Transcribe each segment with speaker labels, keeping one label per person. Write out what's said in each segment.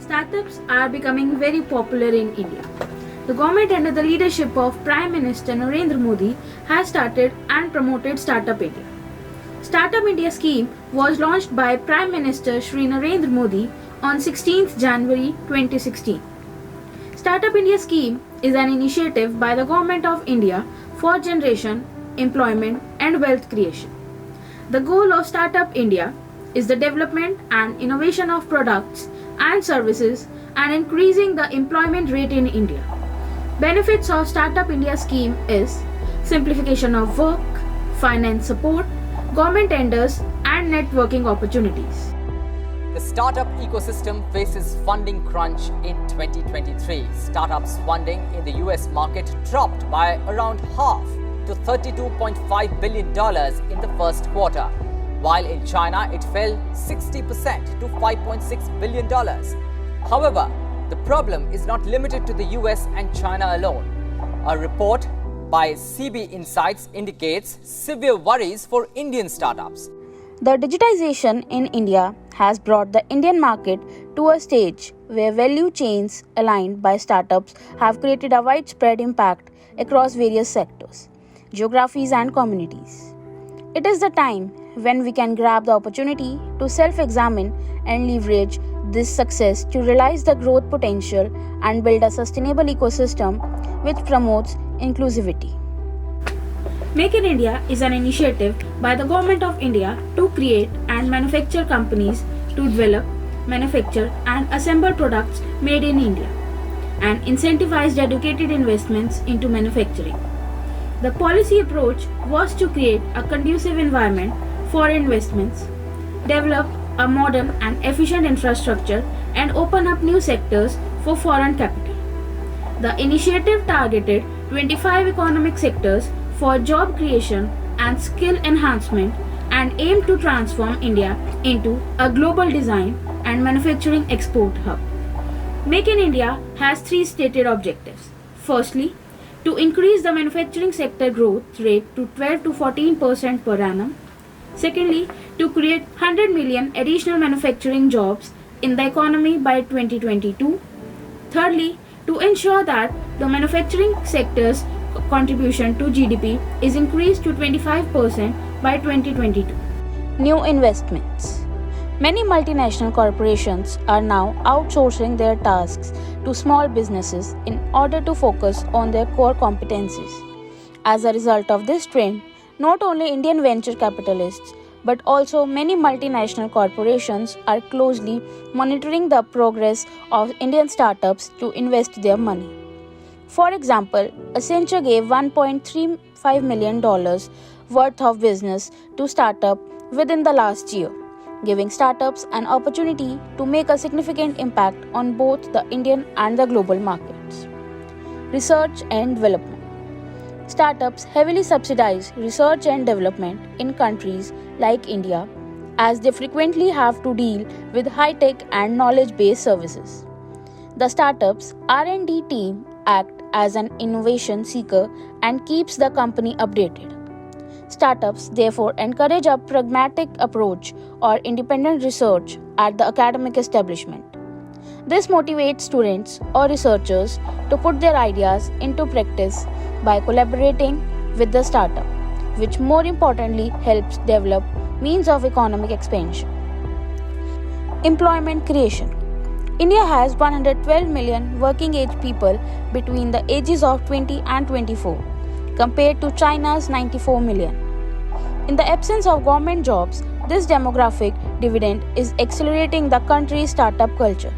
Speaker 1: Startups are becoming very popular in India. The government under the leadership of Prime Minister Narendra Modi has started and promoted Startup India. Startup India scheme was launched by Prime Minister Shri Narendra Modi on 16th January 2016. Startup India scheme is an initiative by the Government of India for generation, employment and wealth creation. The goal of Startup India is the development and innovation of products and services and increasing the employment rate in India. Benefits of Startup India scheme is simplification of work, finance support, government tenders and networking opportunities.
Speaker 2: The startup ecosystem faces funding crunch in 2023. Startups funding in the US market dropped by around half to $32.5 billion in the first quarter, while in China it fell 60% to $5.6 billion. However, the problem is not limited to the US and China alone. A report by CB Insights indicates severe worries for Indian startups.
Speaker 3: The digitization in India has brought the Indian market to a stage where value chains aligned by startups have created a widespread impact across various sectors, geographies and communities. It is the time when we can grab the opportunity to self-examine and leverage this success to realize the growth potential and build a sustainable ecosystem which promotes inclusivity.
Speaker 1: Make in India is an initiative by the Government of India to create and manufacture companies to develop, manufacture and assemble products made in India and incentivize dedicated investments into manufacturing. The policy approach was to create a conducive environment for investments, develop a modern and efficient infrastructure and open up new sectors for foreign capital. The initiative targeted 25 economic sectors for job creation and skill enhancement and aimed to transform India into a global design and manufacturing export hub. Make in India has three stated objectives. Firstly, to increase the manufacturing sector growth rate to 12 to 14% per annum. Secondly, to create 100 million additional manufacturing jobs in the economy by 2022. Thirdly, to ensure that the manufacturing sector's contribution to GDP is increased to 25% by 2022.
Speaker 3: New investments. Many multinational corporations are now outsourcing their tasks to small businesses in order to focus on their core competencies. As a result of this trend, not only Indian venture capitalists but also many multinational corporations are closely monitoring the progress of Indian startups to invest their money. For example, Accenture gave $1.35 million worth of business to startup within the last year, giving startups an opportunity to make a significant impact on both the Indian and the global markets. Research and development. Startups heavily subsidize research and development in countries like India, as they frequently have to deal with high-tech and knowledge-based services. The startups R&D team act as an innovation seeker and keeps the company updated. Startups therefore encourage a pragmatic approach or independent research at the academic establishment. This motivates students or researchers to put their ideas into practice by collaborating with the startup, which more importantly helps develop means of economic expansion. Employment creation. India has 112 million working age people between the ages of 20 and 24, compared to China's 94 million. In the absence of government jobs, this demographic dividend is accelerating the country's startup culture.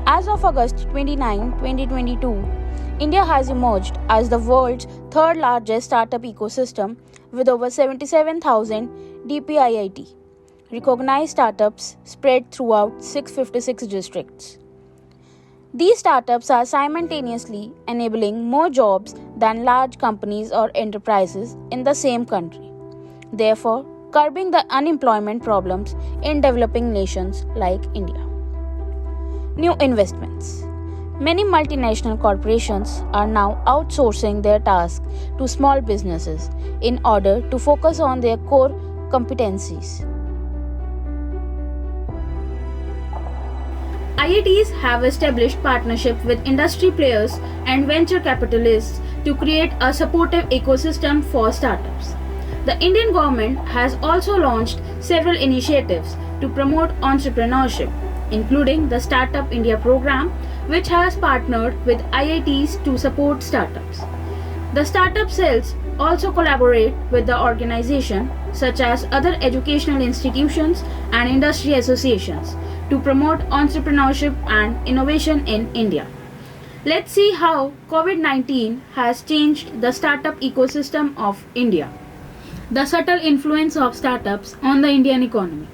Speaker 3: As of August 29, 2022, India has emerged as the world's third largest startup ecosystem with over 77,000 DPIIT. Recognized startups spread throughout 656 districts. These startups are simultaneously enabling more jobs than large companies or enterprises in the same country, therefore curbing the unemployment problems in developing nations like India. New investments. Many multinational corporations are now outsourcing their tasks to small businesses in order to focus on their core competencies.
Speaker 1: IITs have established partnership with industry players and venture capitalists to create a supportive ecosystem for startups. The Indian government has also launched several initiatives to promote entrepreneurship, including the Startup India program, which has partnered with IITs to support startups. The startup cells also collaborate with the organization such as other educational institutions and industry associations to promote entrepreneurship and innovation in India. Let's see how COVID-19 has changed the startup ecosystem of India. The subtle influence of startups on the Indian economy.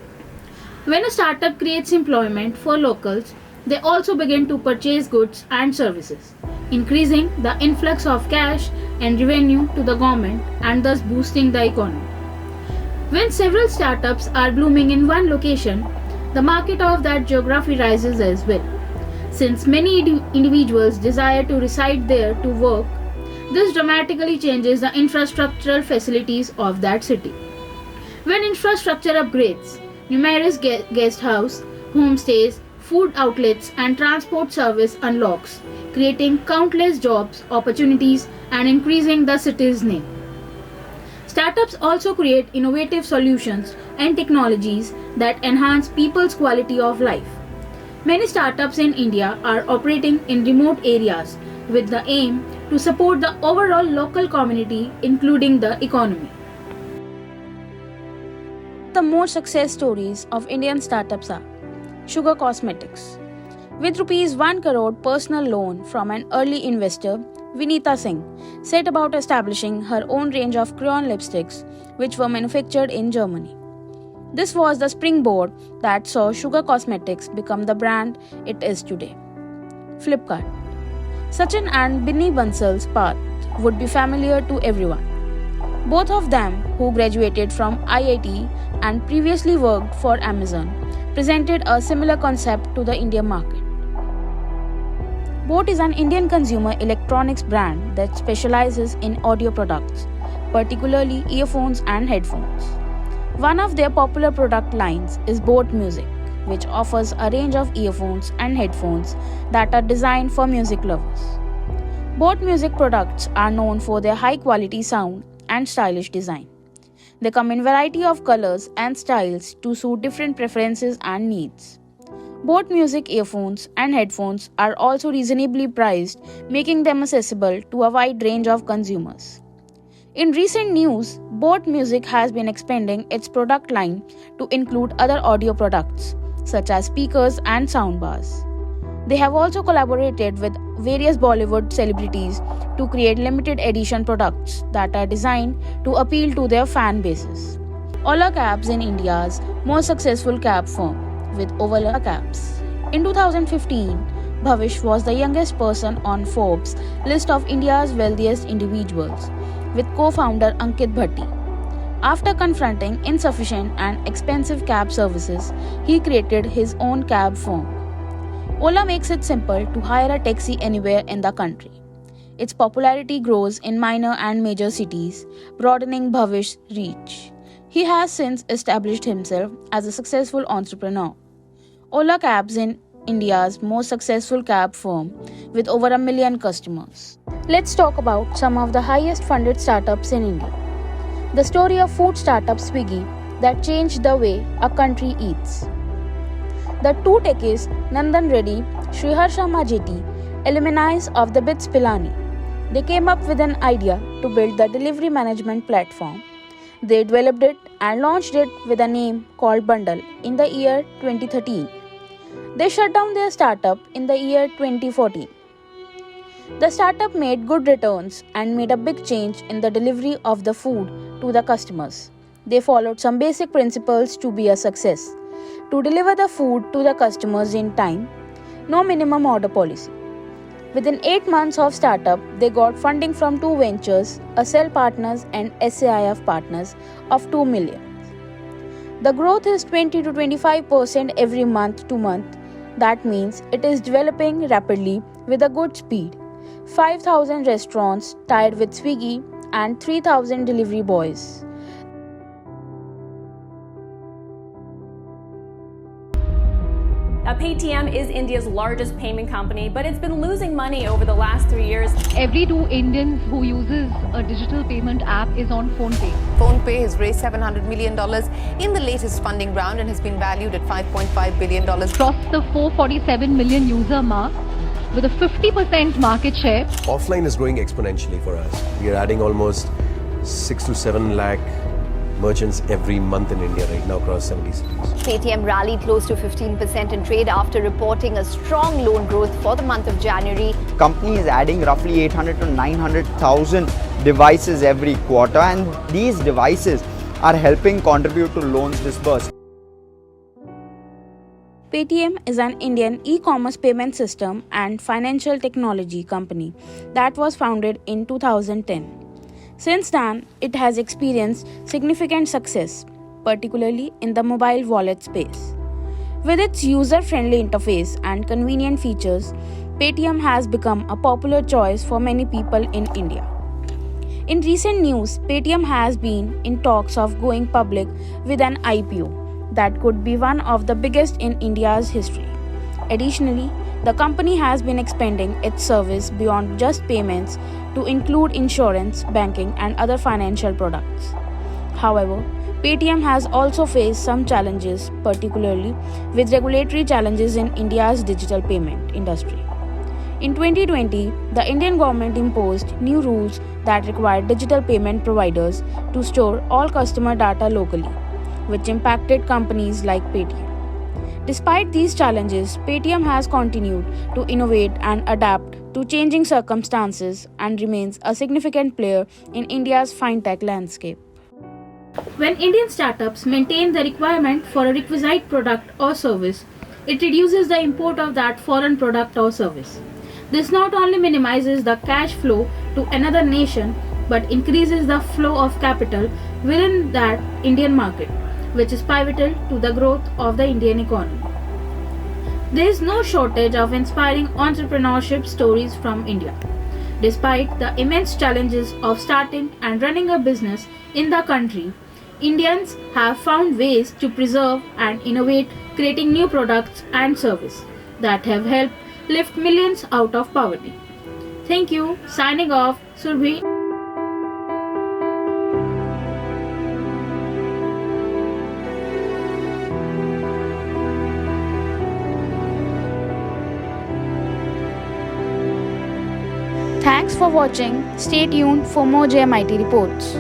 Speaker 1: When a startup creates employment for locals, they also begin to purchase goods and services, increasing the influx of cash and revenue to the government and thus boosting the economy. When several startups are blooming in one location, the market of that geography rises as well. Since many individuals desire to reside there to work, this dramatically changes the infrastructural facilities of that city. When infrastructure upgrades, numerous guest house, homestays, food outlets and transport service unlocks, creating countless jobs, opportunities and increasing the city's name. Startups also create innovative solutions and technologies that enhance people's quality of life. Many startups in India are operating in remote areas with the aim to support the overall local community, including the economy.
Speaker 3: The more success stories of Indian startups are Sugar Cosmetics. With rupees 1 crore personal loan from an early investor, Vinita Singh set about establishing her own range of crayon lipsticks which were manufactured in Germany. This was the springboard that saw Sugar Cosmetics become the brand it is today. Flipkart. Sachin and Binny Bansal's path would be familiar to everyone. Both of them, who graduated from IIT and previously worked for Amazon, presented a similar concept to the Indian market. Boat is an Indian consumer electronics brand that specializes in audio products, particularly earphones and headphones. One of their popular product lines is Boat Music, which offers a range of earphones and headphones that are designed for music lovers. Boat Music products are known for their high-quality sound and stylish design. They come in variety of colors and styles to suit different preferences and needs. Boat Music earphones and headphones are also reasonably priced, making them accessible to a wide range of consumers. In recent news, Boat Music has been expanding its product line to include other audio products, such as speakers and soundbars. They have also collaborated with various Bollywood celebrities to create limited edition products that are designed to appeal to their fan bases. Ola Cabs in India's most successful cab firm, with Ola Cabs. In 2015, Bhavish was the youngest person on Forbes' list of India's wealthiest individuals, with co-founder Ankit Bhatti. After confronting insufficient and expensive cab services, he created his own cab firm. Ola makes it simple to hire a taxi anywhere in the country. Its popularity grows in minor and major cities, broadening Bhavish's reach. He has since established himself as a successful entrepreneur. Ola Cabs in India's most successful cab firm with over 1 million customers. Let's talk about some of the highest funded startups in India. The story of food startup Swiggy that changed the way a country eats. The two techies, Nandan Reddy, Sriharsha Majeti, alumni of the BITS Pilani. They came up with an idea to build the delivery management platform. They developed it and launched it with a name called Bundle in the year 2013. They shut down their startup in the year 2014. The startup made good returns and made a big change in the delivery of the food to the customers. They followed some basic principles to be a success. To deliver the food to the customers in time, no minimum order policy. Within 8 months of startup, they got funding from two ventures, Accel Partners and SAIF Partners of 2 million. The growth is 20 to 25% every month to month. That means it is developing rapidly with a good speed. 5,000 restaurants tied with Swiggy and 3,000 delivery boys.
Speaker 4: Paytm is India's largest payment company, but it's been losing money over the last 3 years.
Speaker 5: Every 2 Indians who uses a digital payment app is on PhonePe.
Speaker 6: PhonePe has raised $700 million in the latest funding round and has been valued at $5.5 billion.
Speaker 5: Crossed the 447 million user mark with a 50% market share.
Speaker 7: Offline is growing exponentially for us. We are adding almost 6 to 7 lakh merchants every month in India right now across 70 cities.
Speaker 8: Paytm rallied close to 15% in trade after reporting a strong loan growth for the month of January.
Speaker 9: Company is adding roughly 800 to 900,000 devices every quarter, and these devices are helping contribute to loans disbursed.
Speaker 3: Paytm is an Indian e-commerce payment system and financial technology company that was founded in 2010. Since then, it has experienced significant success, particularly in the mobile wallet space. With its user-friendly interface and convenient features, Paytm has become a popular choice for many people in India. In recent news, Paytm has been in talks of going public with an IPO that could be one of the biggest in India's history. Additionally, the company has been expanding its service beyond just payments to include insurance, banking, and other financial products. However, Paytm has also faced some challenges, particularly with regulatory challenges in India's digital payment industry. In 2020, the Indian government imposed new rules that required digital payment providers to store all customer data locally, which impacted companies like Paytm. Despite these challenges, Paytm has continued to innovate and adapt to changing circumstances and remains a significant player in India's fintech landscape.
Speaker 1: When Indian startups maintain the requirement for a requisite product or service, it reduces the import of that foreign product or service. This not only minimizes the cash flow to another nation, but increases the flow of capital within that Indian market, which is pivotal to the growth of the Indian economy. There is no shortage of inspiring entrepreneurship stories from India. Despite the immense challenges of starting and running a business in the country, Indians have found ways to preserve and innovate, creating new products and services that have helped lift millions out of poverty. Thank you. Signing off, Surbhi.
Speaker 3: Thanks for watching. Stay tuned for more JMIT reports.